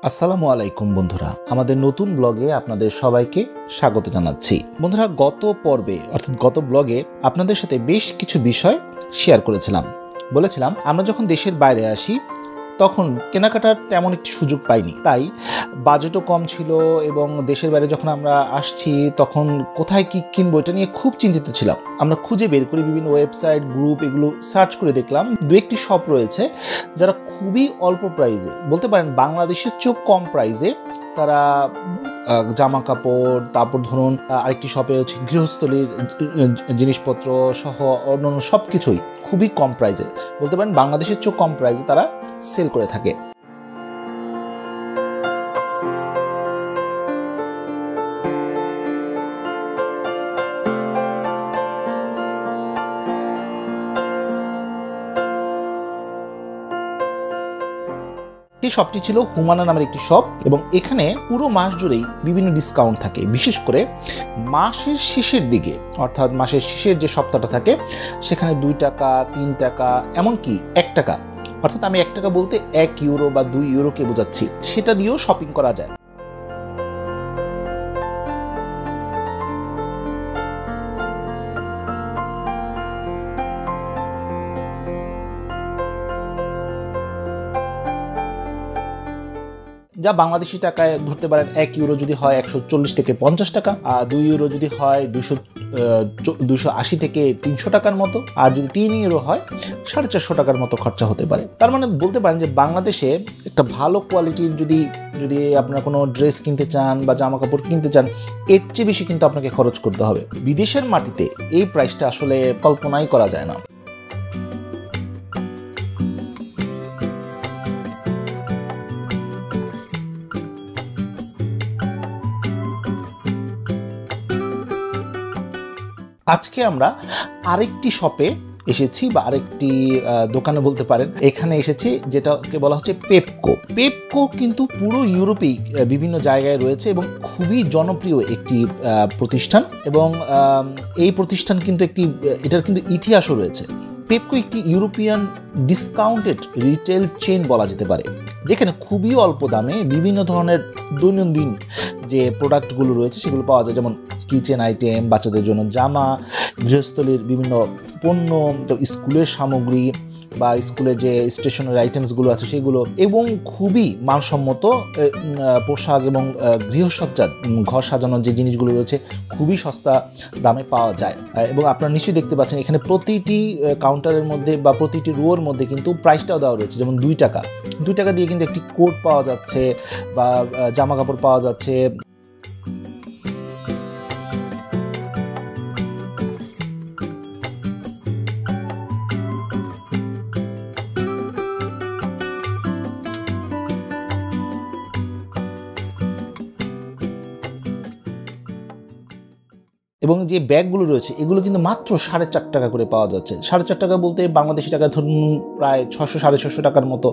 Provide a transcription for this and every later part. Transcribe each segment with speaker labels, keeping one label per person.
Speaker 1: আসসালামু আলাইকুম বন্ধুরা, আমাদের নতুন ব্লগে আপনাদের সবাইকে স্বাগত জানাচ্ছি। বন্ধুরা, গত পর্বে অর্থাৎ গত ব্লগে আপনাদের সাথে বেশ কিছু বিষয় শেয়ার করেছিলাম। বলেছিলাম আমরা যখন দেশের বাইরে আসি তখন কেনাকাটার তেমন একটি সুযোগ পাইনি, তাই বাজেটও কম ছিল এবং দেশের বাইরে যখন আমরা আসছি তখন কোথায় কি কিনবো এটা নিয়ে খুব চিন্তিত ছিলাম। আমরা খুঁজে বের করি, বিভিন্ন ওয়েবসাইট, গ্রুপ, এগুলো সার্চ করে দেখলাম দু একটি শপ রয়েছে যারা খুবই অল্প প্রাইসে, বলতে পারেন বাংলাদেশের চেয়েও কম প্রাইসে তারা জামা কাপড়, তারপর ধরুন আরেকটি শপে হচ্ছে গৃহস্থলীর জিনিসপত্র সহ অন্যান্য সব কিছুই খুবই কম প্রাইসে, বলতে পারেন বাংলাদেশের চেয়েও কম প্রাইসে তারা সেল করে থাকে। এই শপটি ছিল হুমানা নামের একটি শপ এবং এখানে পুরো মাস জুড়েই বিভিন্ন ডিসকাউন্ট থাকে, বিশেষ করে মাসের শেষের দিকে, অর্থাৎ মাসের শেষের যে সপ্তাহটা থাকে সেখানে 2 টাকা, 3 টাকা, এমনকি 1 টাকা, অর্থাৎ আমি 1 টাকা বলতে 1 ইউরো বা 2 ইউরোকে বোঝাচ্ছি, সেটা দিয়েও শপিং করা যায়। যা বাংলাদেশি টাকায় ধরতে পারেন 1 ইউরো যদি হয় 140 থেকে 50 টাকা, আর 2 ইউরো যদি হয় 280 থেকে 300 টাকার মতো, আর যদি 3 ইউরো হয় 450 টাকার মতো খরচা হতে পারে। তার মানে বলতে পারেন যে বাংলাদেশে একটা ভালো কোয়ালিটির যদি আপনারা কোনো ড্রেস কিনতে চান বা জামা কাপড় কিনতে চান, এর চেয়ে বেশি কিন্তু আপনাকে খরচ করতে হবে। বিদেশের মাটিতে এই প্রাইসটা আসলে কল্পনাই করা যায় না। আজকে আমরা আরেকটি শপে এসেছি বা আরেকটি দোকানে বলতে পারেন, এখানে এসেছি যেটাকে বলা হচ্ছে পেপকো। পেপকো কিন্তু পুরো ইউরোপেই বিভিন্ন জায়গায় রয়েছে এবং খুবই জনপ্রিয় একটি প্রতিষ্ঠান, এবং এই প্রতিষ্ঠান কিন্তু এটার কিন্তু ইতিহাসও রয়েছে। পেপকো একটি ইউরোপিয়ান ডিসকাউন্টেড রিটেল চেইন বলা যেতে পারে, যেখানে খুবই অল্প দামে বিভিন্ন ধরনের দৈনন্দিন যে প্রোডাক্টগুলো রয়েছে সেগুলো পাওয়া যায়, যেমন কিচেন আইটেম, বাচ্চাদের জন্য জামা, গৃহস্থলীর বিভিন্ন পণ্য, স্কুলের সামগ্রী বা স্কুলের যে স্টেশনারি আইটেমসগুলো আছে সেগুলো, এবং খুবই মানসম্মত পোশাক এবং গৃহসজ্জার ঘর সাজানোর যে জিনিসগুলো রয়েছে খুবই সস্তা দামে পাওয়া যায়। এবং আপনারা নিশ্চয়ই দেখতে পাচ্ছেন এখানে প্রতিটি কাউন্টারের মধ্যে বা প্রতিটি রোর মধ্যে কিন্তু প্রাইসটাও দেওয়া রয়েছে, যেমন 2 টাকা দিয়ে কিন্তু একটি কোট পাওয়া যাচ্ছে বা জামা কাপড় পাওয়া যাচ্ছে। এবং যে ব্যাগগুলো রয়েছে এগুলো কিন্তু মাত্র 4.5 টাকা করে পাওয়া যাচ্ছে। 4.5 টাকা বলতে বাংলাদেশি টাকায় ধরুন প্রায় 600-650 টাকার মতো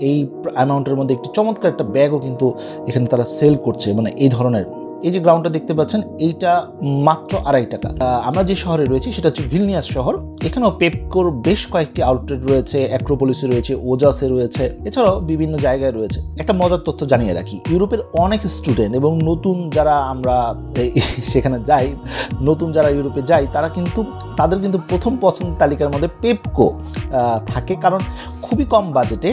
Speaker 1: এই অ্যামাউন্টের মধ্যে একটি চমৎকার একটা ব্যাগও কিন্তু এখানে তারা সেল করছে। মানে এই ধরনের, এই যে গ্রাউন্ডটা দেখতে পাচ্ছেন এইটা মাত্র 2.5 টাকা। আমরা যে শহরে রয়েছি সেটা হচ্ছে ভিলনিয়াস শহর। এখানেও পেপকোর বেশ কয়েকটি আউটলেট রয়েছে, অ্যাক্রোপলিসে রয়েছে, ওজাসে রয়েছে, এছাড়াও বিভিন্ন জায়গায় রয়েছে। একটা মজার তথ্য জানিয়ে রাখি, ইউরোপের অনেক স্টুডেন্ট এবং নতুন যারা আমরা সেখানে যাই, নতুন যারা ইউরোপে যাই তাদের কিন্তু প্রথম পছন্দ তালিকার মধ্যে পেপকো থাকে, কারণ খুবই কম বাজেটে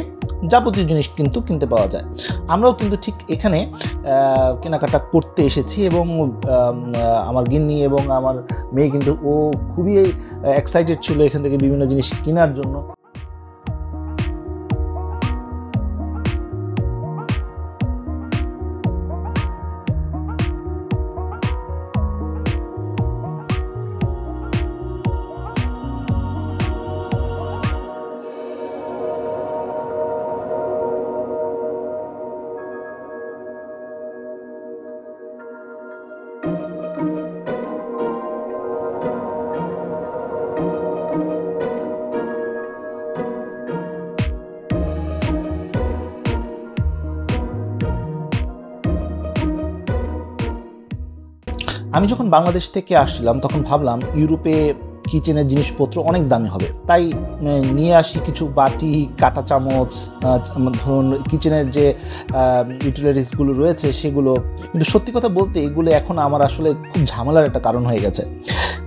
Speaker 1: যাবতীয় জিনিস কিন্তু কিনতে পাওয়া যায়। আমরাও কিন্তু ঠিক এখানে কেনাকাটা করতে এসেছি এবং আমার গিন্নি এবং আমার মেয়ে কিন্তু ও খুবই এক্সাইটেড ছিল এখান থেকে বিভিন্ন জিনিস কেনার জন্য। আমি যখন বাংলাদেশ থেকে আসছিলাম তখন ভাবলাম ইউরোপে কিচেনের জিনিসপত্র অনেক দামি হবে, তাই নিয়ে আসি কিছু বাটি, কাঁটা চামচ, ধরুন কিচেনের যে ইউটিলিটিসগুলো রয়েছে সেগুলো। কিন্তু সত্যি কথা বলতে এগুলো এখন আমার আসলে খুব ঝামেলার একটা কারণ হয়ে গেছে।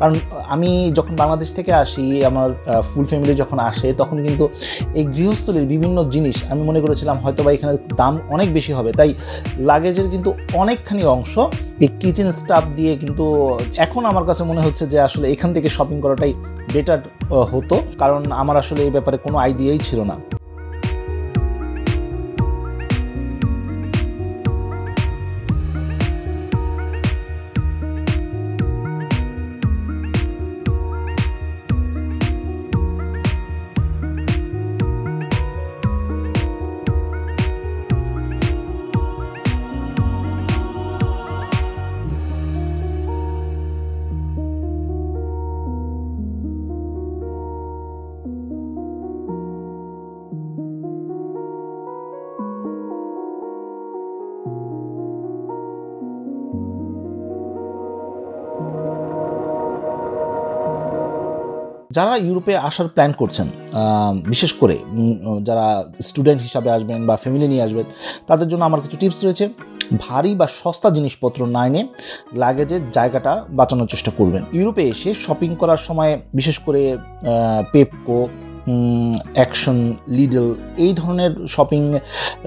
Speaker 1: কারণ আমি যখন বাংলাদেশ থেকে আসি, আমার ফুল ফ্যামিলি যখন আসে, তখন কিন্তু এই গৃহস্থলীর বিভিন্ন জিনিস আমি মনে করেছিলাম হয়তো বা এখানে দাম অনেক বেশি হবে, তাই লাগেজের কিন্তু অনেকখানি অংশ এই কিচেন স্টাফ দিয়ে কিন্তু এখন আমার কাছে মনে হচ্ছে যে আসলে এখান থেকে শপিং করাটাই বেটার হতো, কারণ আমার আসলে এই ব্যাপারে কোনো আইডিয়াই ছিল না। যারা ইউরোপে আসার প্ল্যান করছেন, বিশেষ করে যারা স্টুডেন্ট হিসাবে আসবেন বা ফ্যামিলি নিয়ে আসবেন, তাদের জন্য আমার কিছু টিপস রয়েছে। ভারী বা সস্তা জিনিসপত্র না এনে লাগেজের জায়গাটা বাঁচানোর চেষ্টা করবেন। ইউরোপে এসে শপিং করার সময় বিশেষ করে পেপকো, অ্যাকশন, লিডল এই ধরনের শপিং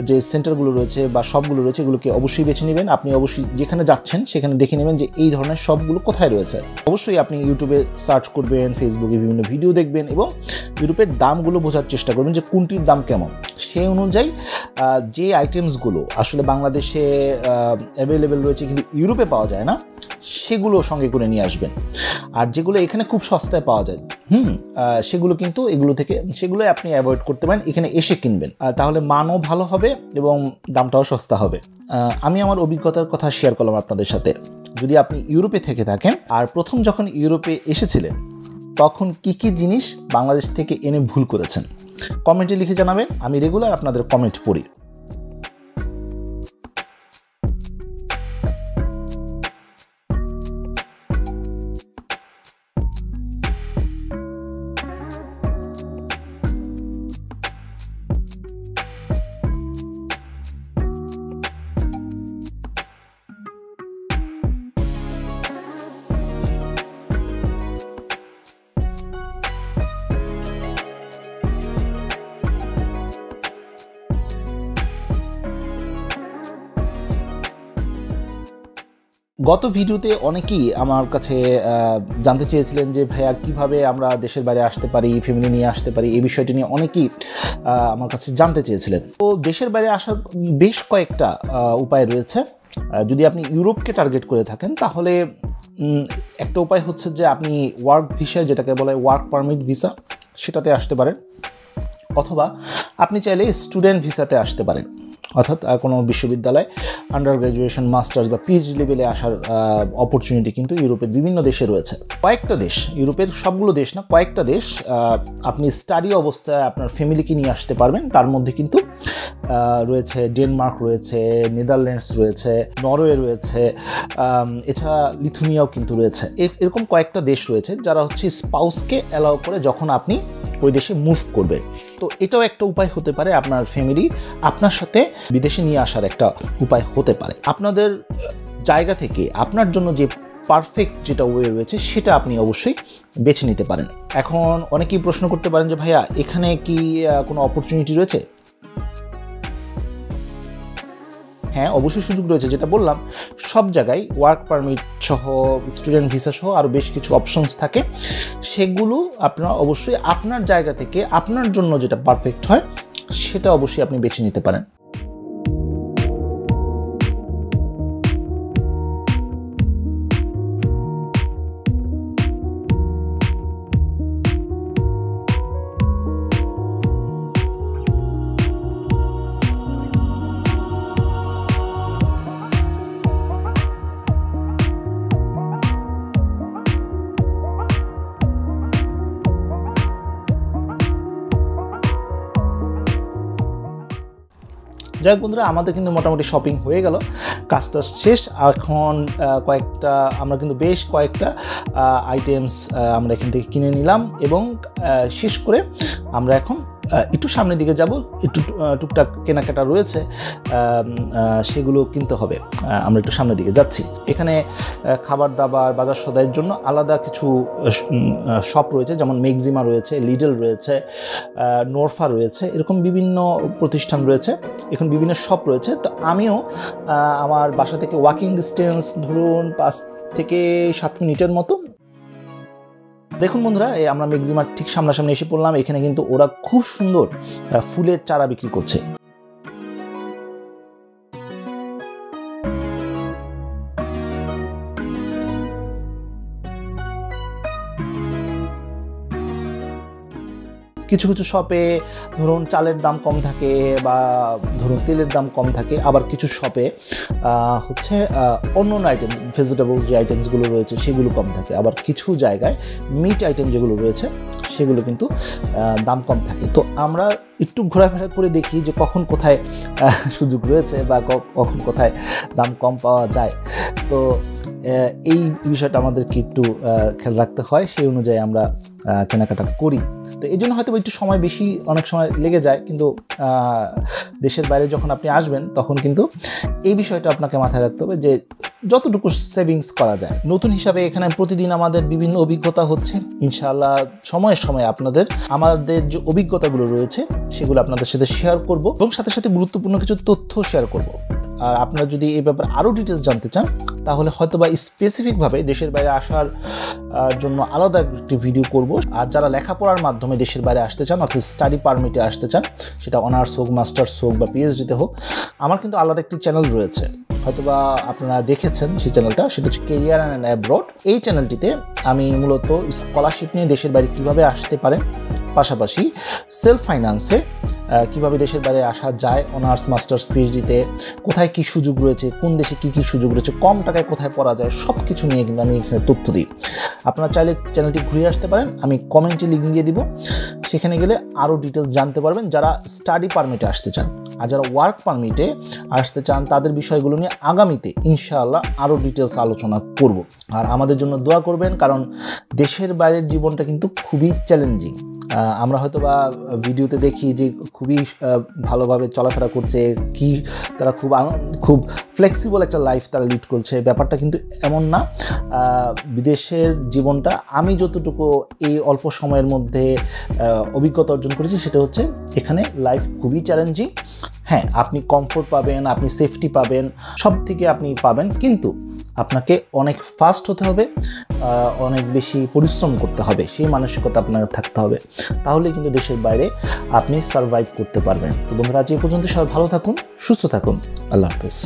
Speaker 1: যে সেন্টারগুলো রয়েছে বা শপগুলো রয়েছে, এগুলোকে অবশ্যই বেছে নেবেন। আপনি অবশ্যই যেখানে যাচ্ছেন সেখানে দেখে নেবেন যে এই ধরনের শপগুলো কোথায় রয়েছে। অবশ্যই আপনি ইউটিউবে সার্চ করবেন, ফেসবুকে বিভিন্ন ভিডিও দেখবেন এবং ইউরোপের দামগুলো বোঝার চেষ্টা করবেন যে কোনটির দাম কেমন। সেই অনুযায়ী যে আইটেমসগুলো আসলে বাংলাদেশে অ্যাভেলেবেল রয়েছে কিন্তু ইউরোপে পাওয়া যায় না, সেগুলো সঙ্গে করে নিয়ে আসবেন। আর যেগুলো এখানে খুব সস্তায় পাওয়া যায় সেগুলো আপনি অ্যাভয়েড করতে পারেন, এখানে এসে কিনবেন, তাহলে মানও ভালো হবে এবং দামটাও সস্তা হবে। আমি আমার অভিজ্ঞতার কথা শেয়ার করলাম আপনাদের সাথে। যদি আপনি ইউরোপে থেকে থাকেন আর প্রথম যখন ইউরোপে এসেছিলেন তখন কি কি জিনিস বাংলাদেশ থেকে এনে ভুল করেছেন, কমেন্টে লিখে জানাবেন। আমি রেগুলার আপনাদের কমেন্ট পড়ি। গত ভিডিওতে অনেকেই আমার কাছে জানতে চেয়েছিলেন যে ভাইয়া কিভাবে আমরা দেশের বাইরে আসতে পারি, ফ্যামিলি নিয়ে আসতে পারি, এই বিষয়টি নিয়ে অনেকেই আমার কাছে জানতে চেয়েছিলেন। তো দেশের বাইরে আসার বেশ কয়েকটা উপায় রয়েছে। যদি আপনি ইউরোপকে টার্গেট করে থাকেন তাহলে একটা উপায় হচ্ছে যে আপনি ওয়ার্ক ভিসা, যেটাকে বলে ওয়ার্ক পারমিট ভিসা, সেটাতে আসতে পারেন, অথবা আপনি চাইলে স্টুডেন্ট ভিসাতে আসতে পারেন। অর্থাৎ কোনো বিশ্ববিদ্যালয় আন্ডার গ্র্যাজুয়েশন, মাস্টার্স বা পিএইচডি লেভেলে আসার অপরচুনিটি কিন্তু ইউরোপের বিভিন্ন দেশে রয়েছে। কয়েকটা দেশ, ইউরোপের সবগুলো দেশ না, কয়েকটা দেশ আপনি স্টাডি অবস্থায় আপনার ফ্যামিলিকে নিয়ে আসতে পারবেন। তার মধ্যে কিন্তু রয়েছে ডেনমার্ক রয়েছে, নেদারল্যান্ডস রয়েছে, নরওয়ে রয়েছে, এছাড়া লিথুনিয়াও কিন্তু রয়েছে। এরকম কয়েকটা দেশ রয়েছে যারা হচ্ছে স্পাউসকে অ্যালাউ করে যখন আপনি ওই দেশে মুভ করবে। তো এটাও একটা উপায় হতে পারে, আপনার ফ্যামিলি আপনার সাথে বিদেশে নিয়ে আসার একটা উপায় হতে পারে। আপনাদের জায়গা থেকে আপনার জন্য যে পারফেক্ট যেটা ওয়ে রয়েছে সেটা আপনি অবশ্যই বেছে নিতে পারেন। এখন অনেকেই প্রশ্ন করতে পারেন যে ভাইয়া এখানে কি কোনো অপরচুনিটি রয়েছে? হ্যাঁ, অবশ্যই সুযোগ রয়েছে। যেটা বললাম, সব জায়গায় ওয়ার্ক পারমিট সহ, স্টুডেন্ট ভিসা সহ আরও বেশ কিছু অপশনস থাকে। সেগুলো আপনারা অবশ্যই আপনার জায়গা থেকে আপনার জন্য যেটা পারফেক্ট হয় সেটা অবশ্যই আপনি বেছে নিতে পারেন। যাই হোক বন্ধুরা, আমাদের কিন্তু মোটামুটি শপিং হয়ে গেল, কাজটা শেষ। এখন আমরা কিন্তু বেশ কয়েকটা আইটেমস আমরা এখান থেকে কিনে নিলাম এবং শেষ করে আমরা এখন একটু সামনের দিকে যাব। একটু টুকটাক কেনাকাটা রয়েছে, সেগুলো কিনতে হবে। আমরা একটু সামনের দিকে যাচ্ছি। এখানে খাবার দাবার, বাজার সদাইয়ের জন্য আলাদা কিছু শপ রয়েছে, যেমন ম্যাক্সিমা রয়েছে, লিডল রয়েছে, নোরফা রয়েছে, এরকম বিভিন্ন প্রতিষ্ঠান রয়েছে, এখন বিভিন্ন শপ রয়েছে। তো আমিও আমার বাসা থেকে ওয়াকিং ডিস্টেন্স ধরুন 5 থেকে 7 মিনিটের মতো। দেখুন বন্ধুরা, আমরা ম্যাক্সিমার ঠিক সামনাসামনি এসে পড়লাম। এখানে কিন্তু ওরা খুব সুন্দর ফুলের চারা বিক্রি করছে। কিছু কিছু শপে ধরুন চালের দাম কম থাকে বা ধরুন তেলের দাম কম থাকে, আবার কিছু শপে হচ্ছে অন্য আইটেম, ভেজিটেবলস যে আইটেমসগুলো রয়েছে সেগুলো কম থাকে। আবার কিছু জায়গায় মিট আইটেম যেগুলো রয়েছে সেগুলো কিন্তু দাম কম থাকে। তো আমরা একটু ঘোরাফেরা করে দেখি যে কখন কোথায় সুযোগ রয়েছে বা কখন কোথায় দাম কম পাওয়া যায়। তো এই বিষয়টা আমাদেরকে একটু খেয়াল রাখতে হয়, সেই অনুযায়ী আমরা কেনাকাটা করি। তো এই জন্য হয়তো একটু সময় বেশি অনেক সময় লেগে যায়, কিন্তু দেশের বাইরে যখন আপনি আসবেন তখন কিন্তু এই বিষয়টা আপনাকে মাথায় রাখতে হবে যে যতটুকু সেভিংস করা যায়। নতুন হিসাবে এখানে প্রতিদিন আমাদের বিভিন্ন অভিজ্ঞতা হচ্ছে। ইনশাআল্লাহ সময়ে সময়ে আমাদের যে অভিজ্ঞতাগুলো রয়েছে সেগুলো আপনাদের সাথে শেয়ার করব এবং সাথে সাথে গুরুত্বপূর্ণ কিছু তথ্য শেয়ার করব। আর আপনারা যদি এই ব্যাপারে আরও ডিটেলস জানতে চান তাহলে হয়তো বা স্পেসিফিকভাবে দেশের বাইরে আসার জন্য আলাদা একটি ভিডিও করব। আর যারা লেখাপড়ার মাধ্যমে দেশের বাইরে আসতে চান, অর্থাৎ স্টাডি পারমিটে আসতে চান, সেটা অনার্স হোক, মাস্টার্স হোক বা পিএইচডিতে হোক, আমার কিন্তু আলাদা একটি চ্যানেল রয়েছে, হয়তোবা আপনারা দেখেছেন সেই চ্যানেলটা, সেটা হচ্ছে কেরিয়ার অ্যান্ড অ্যাব্রড। এই চ্যানেলটিতে আমি মূলত স্কলারশিপ নিয়ে দেশের বাইরে কীভাবে আসতে পারেন, পাশাপাশি সেলফ ফাইন্যান্সে কীভাবে দেশের বাইরে আসা যায়, অনার্স, মাস্টার্স, পিএইচডিতে কোথায় কী সুযোগ রয়েছে, কোন দেশে কী কী সুযোগ রয়েছে, কম টাকায় কোথায় পড়া যায়, সব কিছু নিয়ে কিন্তু আমি এখানে তথ্য দিই। আপনারা চাইলে চ্যানেলটি ঘুরে আসতে পারেন, আমি কমেন্টে লিঙ্ক দিয়ে দিব, সেখানে গেলে আরও ডিটেলস জানতে পারবেন যারা স্টাডি পারমিটে আসতে চান। আর যারা ওয়ার্ক পারমিটে আসতে চান তাদের বিষয়গুলো নিয়ে আগামীতে ইনশাআল্লাহ আরও ডিটেলস আলোচনা করব। আর আমাদের জন্য দোয়া করবেন, কারণ দেশের বাইরের জীবনটা কিন্তু খুবই চ্যালেঞ্জিং। আমরা হয়তো বা ভিডিওতে দেখি যে খুবই ভালোভাবে চলাফেরা করছে, কি তারা খুব ফ্লেক্সিবল একটা লাইফ তারা লিড করছে। ব্যাপারটা কিন্তু এমন না। বিদেশের জীবনটা আমি যতটুকু এই অল্প সময়ের মধ্যে অভিজ্ঞতা অর্জন করেছি সেটা হচ্ছে এখানে লাইফ খুবই চ্যালেঞ্জিং। হ্যাঁ, আপনি কমফোর্ট পাবেন, আপনি সেফটি পাবেন, সব থেকে আপনি পাবেন, কিন্তু আপনাকে অনেক ফাস্ট হতে হবে, অনেক বেশি পরিশ্রম করতে হবে, সেই মানসিকতা আপনার থাকতে হবে, তাহলে কিন্তু দেশের বাইরে আপনি সারভাইভ করতে পারবেন। তো বন্ধুরা, আজ এই পর্যন্ত সবাই ভালো থাকুন, সুস্থ থাকুন, আল্লাহ হাফেজ।